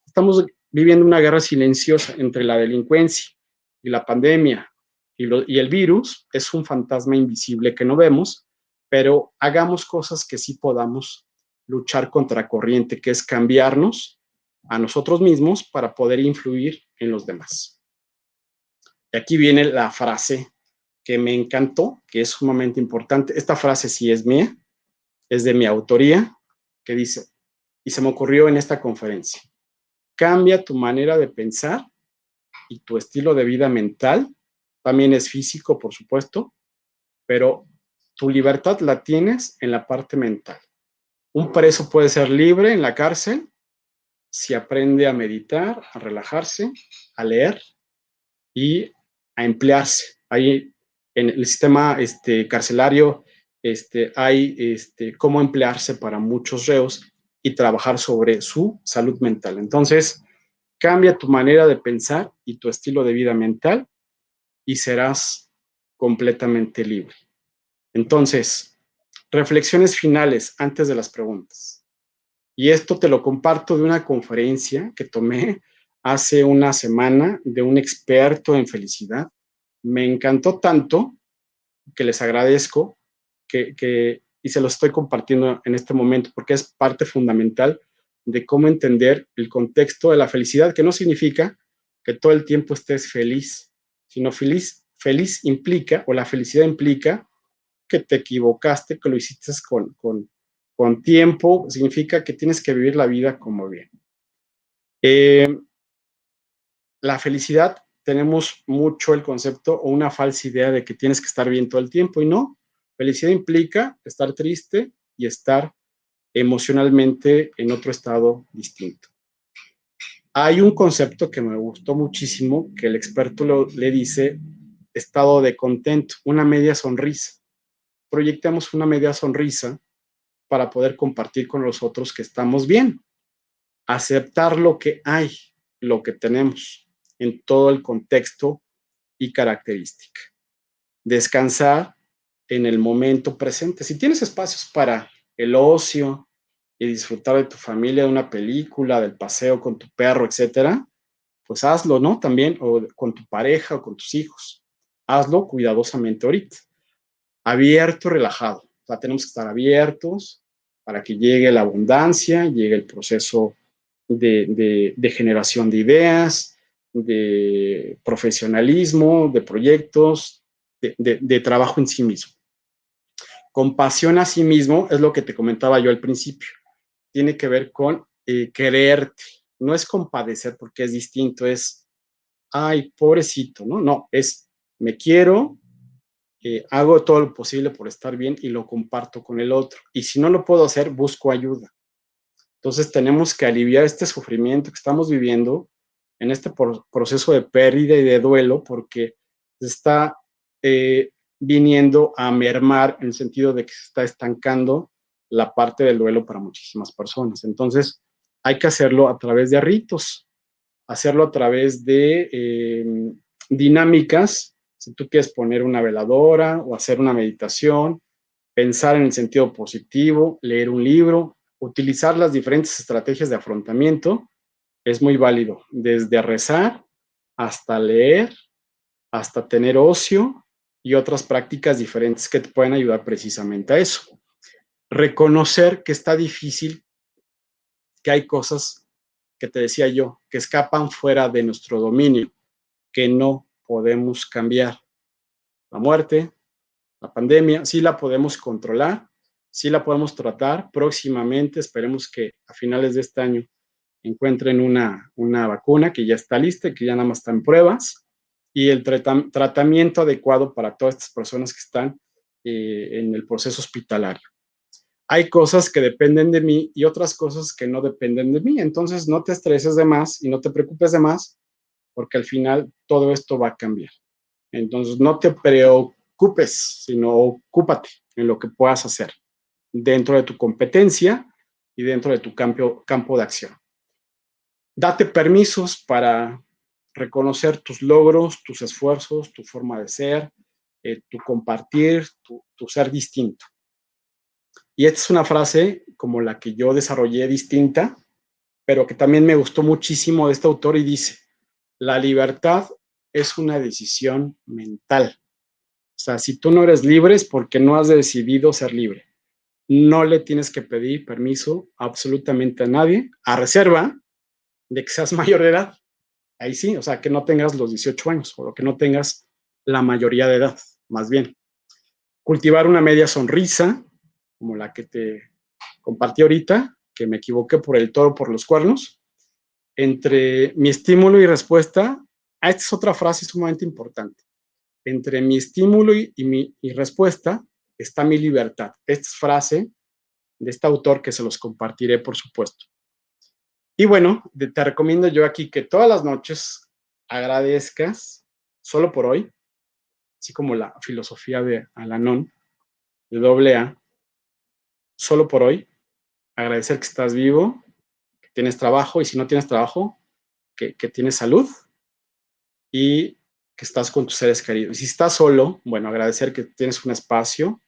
estamos viviendo una guerra silenciosa entre la delincuencia y la pandemia y el virus. Es un fantasma invisible que no vemos, pero hagamos cosas que sí podamos luchar contra corriente, que es cambiarnos a nosotros mismos para poder influir en los demás. Y aquí viene la frase que me encantó, que es sumamente importante. Esta frase sí es mía, es de mi autoría, que dice, y se me ocurrió en esta conferencia: cambia tu manera de pensar y tu estilo de vida mental, también es físico, por supuesto, pero tu libertad la tienes en la parte mental. Un preso puede ser libre en la cárcel si aprende a meditar, a relajarse, a leer y a emplearse. Ahí en el sistema carcelario hay cómo emplearse para muchos reos y trabajar sobre su salud mental. Entonces, cambia tu manera de pensar y tu estilo de vida mental y serás completamente libre. Entonces, reflexiones finales antes de las preguntas. Y esto te lo comparto de una conferencia que tomé hace una semana de un experto en felicidad. Me encantó tanto que les agradezco y se lo estoy compartiendo en este momento porque es parte fundamental de cómo entender el contexto de la felicidad, que no significa que todo el tiempo estés feliz, sino feliz implica, o la felicidad implica que te equivocaste, que lo hiciste con tiempo, significa que tienes que vivir la vida como bien. La felicidad, tenemos mucho el concepto o una falsa idea de que tienes que estar bien todo el tiempo, y no. Felicidad implica estar triste y estar emocionalmente en otro estado distinto. Hay un concepto que me gustó muchísimo, que el experto le dice estado de contento, una media sonrisa. Proyectamos una media sonrisa para poder compartir con los otros que estamos bien. Aceptar lo que hay, lo que tenemos, en todo el contexto y característica. Descansar en el momento presente. Si tienes espacios para el ocio y disfrutar de tu familia, de una película, del paseo con tu perro, etcétera, pues hazlo, ¿no? También, o con tu pareja o con tus hijos. Hazlo cuidadosamente ahorita. Abierto, relajado. O sea, tenemos que estar abiertos para que llegue la abundancia, llegue el proceso de generación de ideas, de profesionalismo, de proyectos, de trabajo en sí mismo. Compasión a sí mismo es lo que te comentaba yo al principio. Tiene que ver con quererte. No es compadecer porque es distinto, es, ay, pobrecito, ¿no? No, es, me quiero, hago todo lo posible por estar bien y lo comparto con el otro. Y si no lo puedo hacer, busco ayuda. Entonces tenemos que aliviar este sufrimiento que estamos viviendo en este proceso de pérdida y de duelo, porque está viniendo a mermar en el sentido de que se está estancando la parte del duelo para muchísimas personas. Entonces hay que hacerlo a través de ritos, hacerlo a través de dinámicas. Si tú quieres poner una veladora o hacer una meditación, pensar en el sentido positivo, leer un libro, utilizar las diferentes estrategias de afrontamiento, es muy válido, desde rezar hasta leer, hasta tener ocio y otras prácticas diferentes que te pueden ayudar precisamente a eso. Reconocer que está difícil, que hay cosas que te decía yo, que escapan fuera de nuestro dominio, que no podemos cambiar. La muerte, la pandemia, sí la podemos controlar, sí la podemos tratar. Próximamente, esperemos que a finales de este año encuentren una vacuna que ya está lista, que ya nada más está en pruebas, y el tratamiento adecuado para todas estas personas que están en el proceso hospitalario. Hay cosas que dependen de mí y otras cosas que no dependen de mí, entonces no te estreses de más y no te preocupes de más, porque al final todo esto va a cambiar. Entonces no te preocupes, sino ocúpate en lo que puedas hacer dentro de tu competencia y dentro de tu campo de acción. Date permisos para reconocer tus logros, tus esfuerzos, tu forma de ser, tu compartir, tu ser distinto. Y esta es una frase como la que yo desarrollé distinta, pero que también me gustó muchísimo de este autor y dice, la libertad es una decisión mental. O sea, si tú no eres libre es porque no has decidido ser libre. No le tienes que pedir permiso absolutamente a nadie, a reserva de que seas mayor de edad. Ahí sí, o sea, que no tengas los 18 años o que no tengas la mayoría de edad, más bien. Cultivar una media sonrisa, como la que te compartí ahorita, que me equivoqué por el toro por los cuernos, entre mi estímulo y respuesta. Esta es otra frase sumamente importante. Entre mi estímulo y respuesta está mi libertad. Esta es frase de este autor que se los compartiré, por supuesto. Y bueno, te recomiendo yo aquí que todas las noches agradezcas solo por hoy, así como la filosofía de Al-Anon, de AA, solo por hoy, agradecer que estás vivo, que tienes trabajo y si no tienes trabajo, que tienes salud y que estás con tus seres queridos. Y si estás solo, bueno, agradecer que tienes un espacio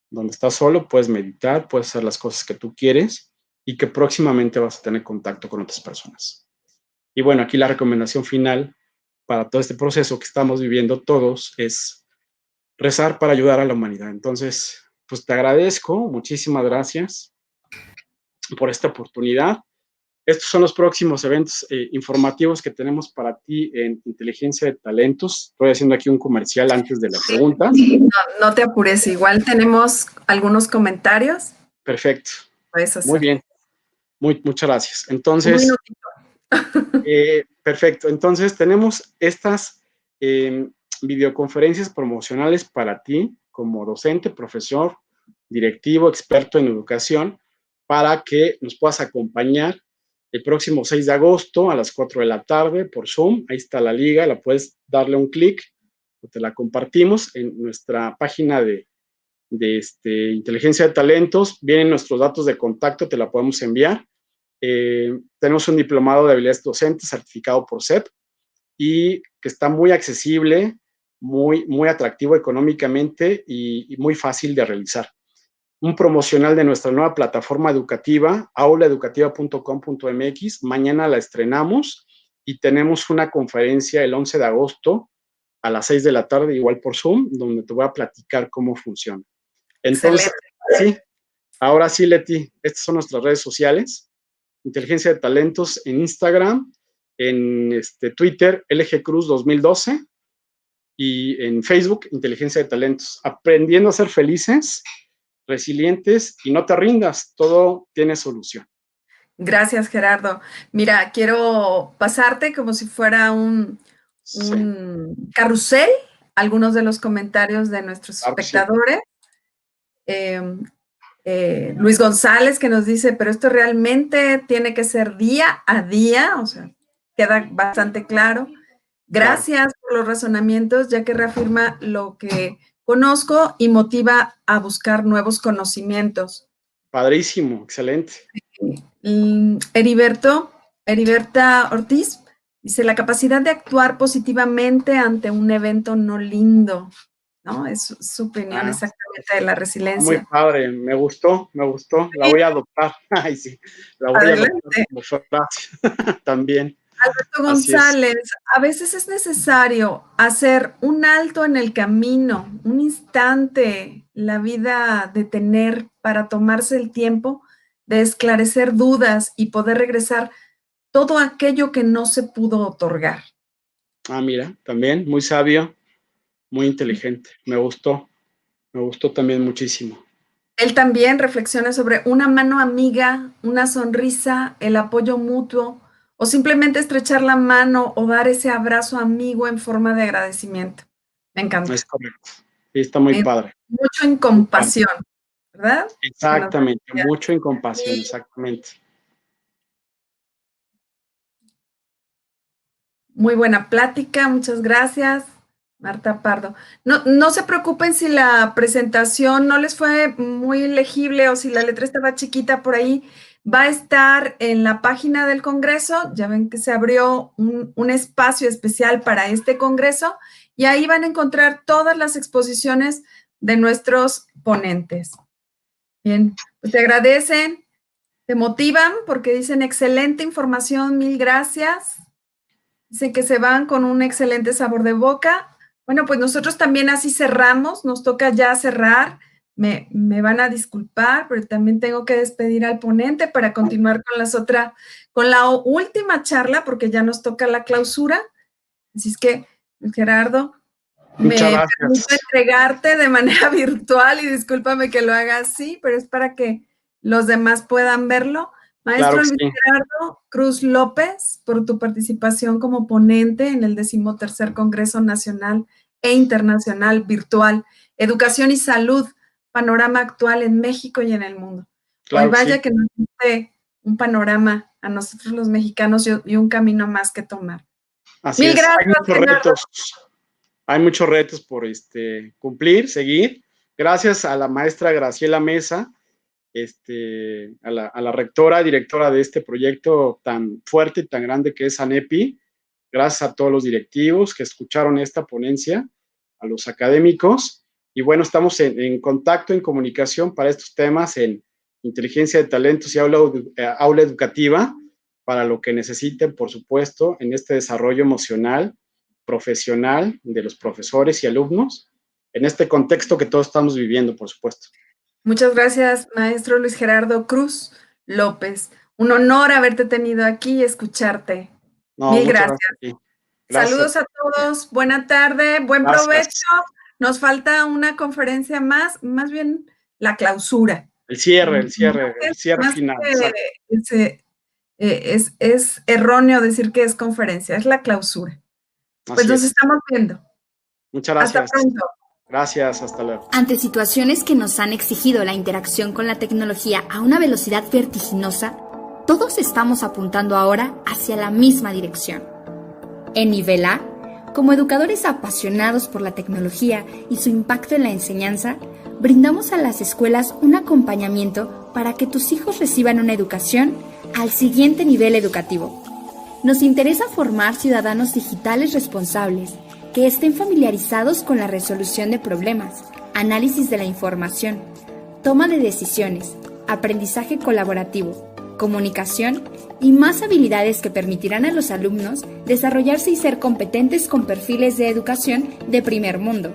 donde estás solo, puedes meditar, puedes hacer las cosas que tú quieres y que próximamente vas a tener contacto con otras personas. Y bueno, aquí la recomendación final para todo este proceso que estamos viviendo todos es rezar para ayudar a la humanidad. Entonces, pues te agradezco, muchísimas gracias por esta oportunidad. Estos son los próximos eventos informativos que tenemos para ti en Inteligencia de Talentos. Estoy haciendo aquí un comercial antes de las preguntas. No te apures, igual tenemos algunos comentarios. Perfecto. Eso muy bien. Muchas gracias. Entonces, perfecto. Entonces, tenemos estas videoconferencias promocionales para ti como docente, profesor, directivo, experto en educación, para que nos puedas acompañar el próximo 6 de agosto a las 4 de la tarde por Zoom. Ahí está la liga, la puedes darle un clic o te la compartimos en nuestra página de Inteligencia de Talentos. Vienen nuestros datos de contacto, te la podemos enviar. Tenemos un diplomado de habilidades docentes certificado por CEP y que está muy accesible, muy atractivo económicamente y muy fácil de realizar. Un promocional de nuestra nueva plataforma educativa, aulaeducativa.com.mx. Mañana la estrenamos y tenemos una conferencia el 11 de agosto a las 6 de la tarde, igual por Zoom, donde te voy a platicar cómo funciona. Entonces, sí, ahora sí, Leti, estas son nuestras redes sociales. Inteligencia de Talentos en Instagram, en Twitter, LG Cruz 2012 y en Facebook, Inteligencia de Talentos. Aprendiendo a ser felices, resilientes y no te rindas, todo tiene solución. Gracias, Gerardo. Mira, quiero pasarte como si fuera un carrusel, algunos de los comentarios de nuestros espectadores. Luis González que nos dice, pero esto realmente tiene que ser día a día, o sea, queda bastante claro. Gracias por los razonamientos, ya que reafirma lo que conozco y motiva a buscar nuevos conocimientos. Padrísimo, excelente. Heriberta Ortiz dice, la capacidad de actuar positivamente ante un evento no lindo, ¿no? Es su opinión exactamente de la resiliencia. Muy padre, me gustó, la voy a adoptar. Ay, sí, la voy a adoptar como frase también. Alberto González, a veces es necesario hacer un alto en el camino, un instante, la vida detener para tomarse el tiempo de esclarecer dudas y poder regresar todo aquello que no se pudo otorgar. Ah, mira, también muy sabio, muy inteligente. Me gustó también muchísimo. Él también reflexiona sobre una mano amiga, una sonrisa, el apoyo mutuo, o simplemente estrechar la mano o dar ese abrazo amigo en forma de agradecimiento. Me encanta. Es correcto. Sí, está muy padre. Mucho en compasión, ¿verdad? Exactamente, mucho en compasión, exactamente. Muy buena plática, muchas gracias, Marta Pardo. No se preocupen si la presentación no les fue muy legible o si la letra estaba chiquita por ahí. Va a estar en la página del Congreso. Ya ven que se abrió un espacio especial para este Congreso y ahí van a encontrar todas las exposiciones de nuestros ponentes. Bien, pues te agradecen, te motivan porque dicen excelente información, mil gracias. Dicen que se van con un excelente sabor de boca. Bueno, pues nosotros también así cerramos, nos toca ya cerrar. Me van a disculpar, pero también tengo que despedir al ponente para continuar con la última charla, porque ya nos toca la clausura. Así es que, Gerardo, muchas me gracias. permito entregarte de manera virtual y discúlpame que lo haga así, pero es para que los demás puedan verlo. Maestro Claro que Luis sí. Gerardo Cruz López, por tu participación como ponente en el 13º Congreso Nacional e Internacional Virtual, Educación y Salud, Panorama Actual en México y en el mundo. Claro Hoy vaya sí. que nos diste un panorama a nosotros los mexicanos y un camino más que tomar. Así Mil es. gracias, Hay muchos Gerardo. retos. Hay muchos retos por cumplir, seguir. Gracias a la maestra Graciela Mesa, a la rectora, directora de este proyecto tan fuerte y tan grande que es ANEPI. Gracias a todos los directivos que escucharon esta ponencia, a los académicos. Y bueno, estamos en contacto, en comunicación para estos temas en inteligencia de talentos y aula educativa, para lo que necesiten, por supuesto, en este desarrollo emocional, profesional de los profesores y alumnos, en este contexto que todos estamos viviendo, por supuesto. Muchas gracias, maestro Luis Gerardo Cruz López. Un honor haberte tenido aquí y escucharte. No, Mil muchas gracias. Gracias. Saludos a todos, buena tarde, buen provecho. Nos falta una conferencia más bien la clausura. El cierre final. Es erróneo decir que es conferencia, es la clausura. Pues nos estamos viendo. Muchas gracias. Hasta pronto. Gracias, hasta luego. Ante situaciones que nos han exigido la interacción con la tecnología a una velocidad vertiginosa, todos estamos apuntando ahora hacia la misma dirección. En nivel A, como educadores apasionados por la tecnología y su impacto en la enseñanza, brindamos a las escuelas un acompañamiento para que tus hijos reciban una educación al siguiente nivel educativo. Nos interesa formar ciudadanos digitales responsables que estén familiarizados con la resolución de problemas, análisis de la información, toma de decisiones, aprendizaje colaborativo, comunicación y más habilidades que permitirán a los alumnos desarrollarse y ser competentes con perfiles de educación de primer mundo.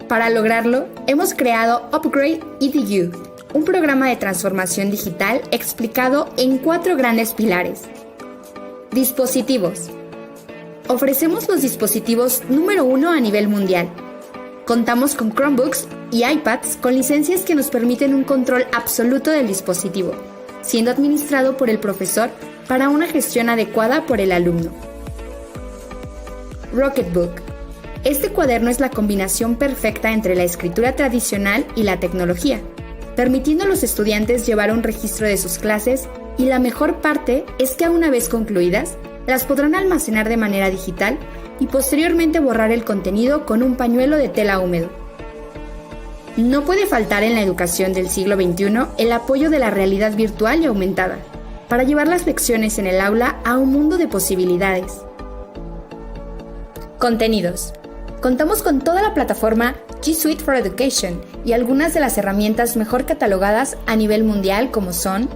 Para lograrlo, hemos creado Upgrade EDU, un programa de transformación digital explicado en 4 grandes pilares. Dispositivos. Ofrecemos los dispositivos número 1 a nivel mundial. Contamos con Chromebooks y iPads con licencias que nos permiten un control absoluto del dispositivo, siendo administrado por el profesor para una gestión adecuada por el alumno. Rocketbook. Este cuaderno es la combinación perfecta entre la escritura tradicional y la tecnología, permitiendo a los estudiantes llevar un registro de sus clases, y la mejor parte es que una vez concluidas, las podrán almacenar de manera digital y posteriormente borrar el contenido con un pañuelo de tela húmedo. No puede faltar en la educación del siglo XXI el apoyo de la realidad virtual y aumentada, para llevar las lecciones en el aula a un mundo de posibilidades. Contenidos. Contamos con toda la plataforma G Suite for Education y algunas de las herramientas mejor catalogadas a nivel mundial, como son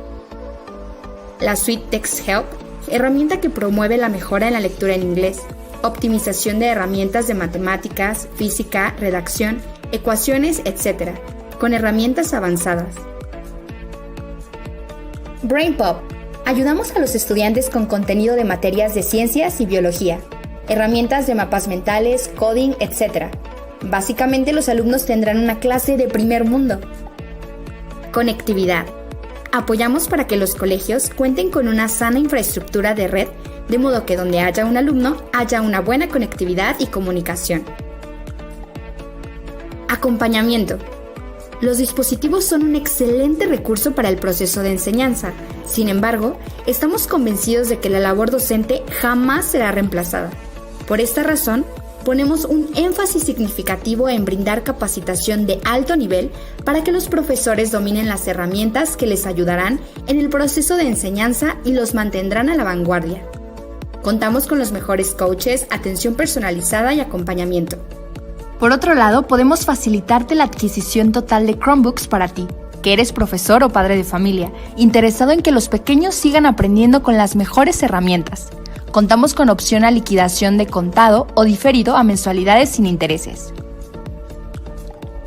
la suite TextHelp, herramienta que promueve la mejora en la lectura en inglés, optimización de herramientas de matemáticas, física, redacción, ecuaciones, etc., con herramientas avanzadas. BrainPop. Ayudamos a los estudiantes con contenido de materias de ciencias y biología, herramientas de mapas mentales, coding, etc. Básicamente los alumnos tendrán una clase de primer mundo. Conectividad. Apoyamos para que los colegios cuenten con una sana infraestructura de red, de modo que donde haya un alumno, haya una buena conectividad y comunicación. Acompañamiento. Los dispositivos son un excelente recurso para el proceso de enseñanza. Sin embargo, estamos convencidos de que la labor docente jamás será reemplazada. Por esta razón, ponemos un énfasis significativo en brindar capacitación de alto nivel para que los profesores dominen las herramientas que les ayudarán en el proceso de enseñanza y los mantendrán a la vanguardia. Contamos con los mejores coaches, atención personalizada y acompañamiento. Por otro lado, podemos facilitarte la adquisición total de Chromebooks para ti, que eres profesor o padre de familia, interesado en que los pequeños sigan aprendiendo con las mejores herramientas. Contamos con opción a liquidación de contado o diferido a mensualidades sin intereses.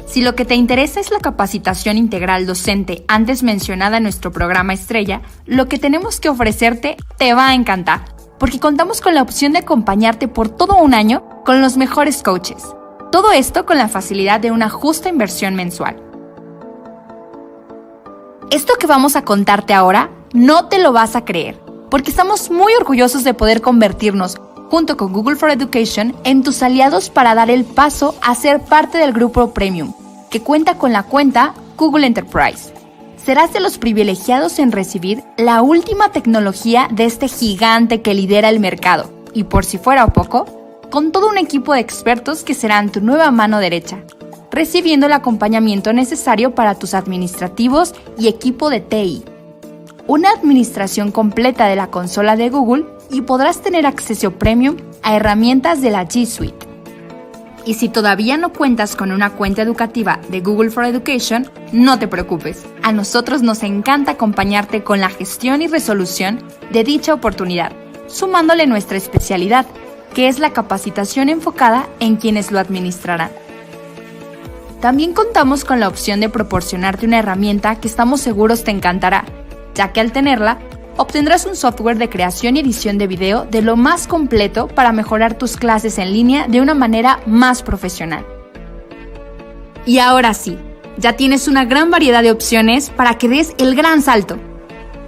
Si lo que te interesa es la capacitación integral docente antes mencionada en nuestro programa estrella, lo que tenemos que ofrecerte te va a encantar, porque contamos con la opción de acompañarte por todo un año con los mejores coaches. Todo esto con la facilidad de una justa inversión mensual. Esto que vamos a contarte ahora, no te lo vas a creer, porque estamos muy orgullosos de poder convertirnos, junto con Google for Education, en tus aliados para dar el paso a ser parte del grupo Premium, que cuenta con la cuenta Google Enterprise. Serás de los privilegiados en recibir la última tecnología de este gigante que lidera el mercado, y por si fuera poco, con todo un equipo de expertos que serán tu nueva mano derecha, recibiendo el acompañamiento necesario para tus administrativos y equipo de TI. Una administración completa de la consola de Google y podrás tener acceso premium a herramientas de la G Suite. Y si todavía no cuentas con una cuenta educativa de Google for Education, no te preocupes. A nosotros nos encanta acompañarte con la gestión y resolución de dicha oportunidad, sumándole nuestra especialidad, que es la capacitación enfocada en quienes lo administrarán. También contamos con la opción de proporcionarte una herramienta que estamos seguros te encantará, ya que al tenerla, obtendrás un software de creación y edición de video de lo más completo para mejorar tus clases en línea de una manera más profesional. Y ahora sí, ya tienes una gran variedad de opciones para que des el gran salto.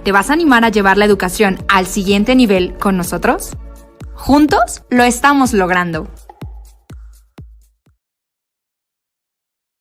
¿Te vas a animar a llevar la educación al siguiente nivel con nosotros? Juntos lo estamos logrando.